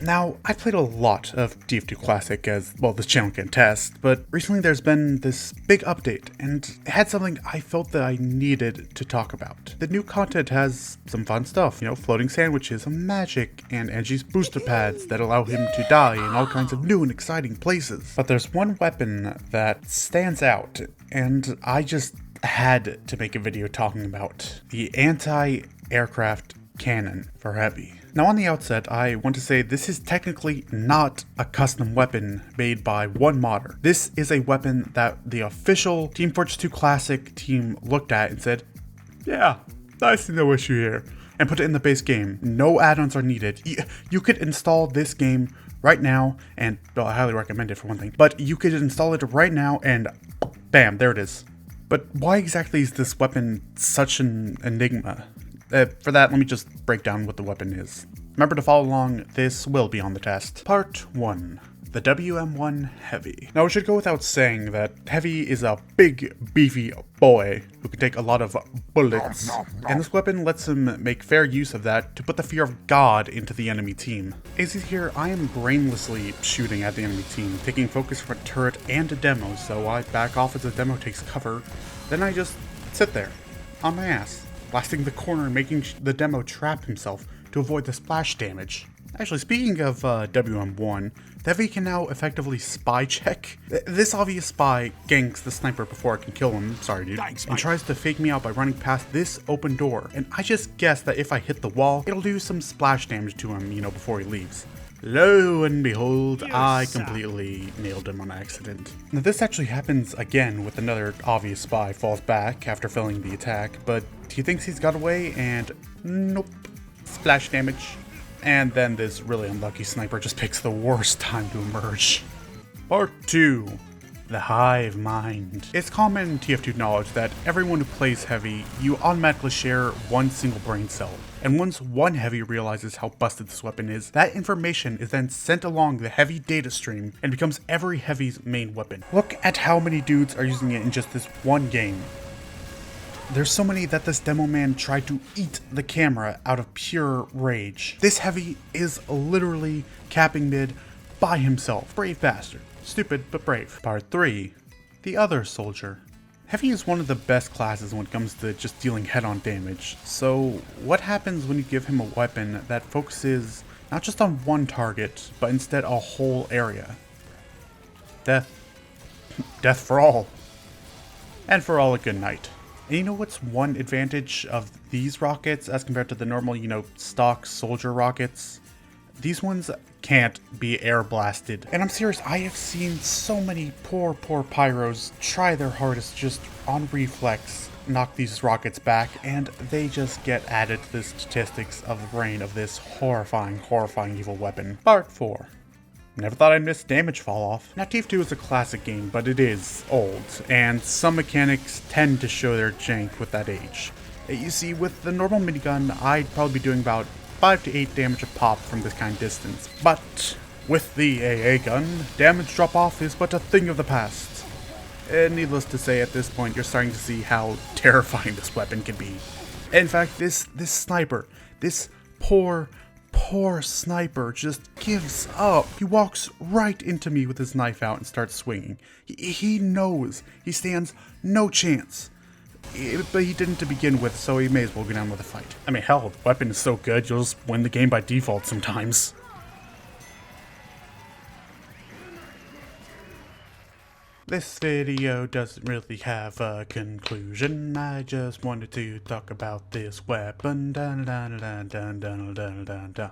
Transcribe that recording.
Now, I played a lot of TF2 Classic, as well this channel can test, but recently there's been this big update, and it had something I felt that I needed to talk about. The new content has some fun stuff, floating sandwiches, magic, and Angie's booster pads that allow him to die in all kinds of new and exciting places. But there's one weapon that stands out, and I just had to make a video talking about the anti-aircraft cannon for Heavy. Now on the outset, I want to say this is technically not a custom weapon made by one modder. This is a weapon that the official Team Fortress 2 Classic team looked at and said, yeah, I see no issue here, and put it in the base game. No add-ons are needed. You could install this game right now, and well, I highly recommend it for one thing, but you could install it right now and bam, there it is. But why exactly is this weapon such an enigma? For that, let me just break down what the weapon is. Remember to follow along, this will be on the test. Part 1. The WM1 Heavy. Now it should go without saying that Heavy is a big, beefy boy who can take a lot of bullets, and this weapon lets him make fair use of that to put the fear of God into the enemy team. As you hear, I am brainlessly shooting at the enemy team, taking focus from a turret and a demo, so I back off as the demo takes cover, then I just sit there, on my ass, blasting the corner and making the demo trap himself to avoid the splash damage. Actually, speaking of WM1, the Heavy can now effectively spy check. This obvious spy ganks the sniper before I can kill him, sorry dude, and tries to fake me out by running past this open door, and I just guess that if I hit the wall, it'll do some splash damage to him, before he leaves. Lo and behold, I completely nailed him on accident. Now this actually happens again with another obvious spy falls back after failing the attack, but he thinks he's got away and nope, splash damage. And then this really unlucky sniper just picks the worst time to emerge. Part 2. The Hive Mind. It's common TF2 knowledge that everyone who plays Heavy, you automatically share one single brain cell. And once one Heavy realizes how busted this weapon is, that information is then sent along the Heavy data stream and becomes every Heavy's main weapon. Look at how many dudes are using it in just this one game. There's so many that this demo man tried to eat the camera out of pure rage. This Heavy is literally capping mid by himself. Brave bastard. Stupid, but brave. Part 3. The Other Soldier. Heavy is one of the best classes when it comes to just dealing head-on damage. So, what happens when you give him a weapon that focuses not just on one target, but instead a whole area? Death. Death for all. And for all a good night. And you know what's one advantage of these rockets as compared to the normal, stock soldier rockets? These ones can't be air blasted. And I'm serious, I have seen so many poor pyros try their hardest just on reflex knock these rockets back, and they just get added to the statistics of the brain of this horrifying evil weapon. Part 4. Never thought I'd miss damage fall off. Now TF2 is a classic game, but it is old, and some mechanics tend to show their jank with that age. You see, with the normal minigun, I'd probably be doing about 5 to 8 damage a pop from this kind of distance, but with the AA gun, damage drop off is but a thing of the past. And needless to say, at this point, you're starting to see how terrifying this weapon can be. In fact, this sniper, this poor sniper just gives up. He walks right into me with his knife out and starts swinging. He knows he stands no chance. But he didn't to begin with, so he may as well go down with a fight. I mean, hell, the weapon is so good, you'll just win the game by default sometimes. This video doesn't really have a conclusion. I just wanted to talk about this weapon. Dun, dun, dun, dun, dun, dun, dun, dun, dun.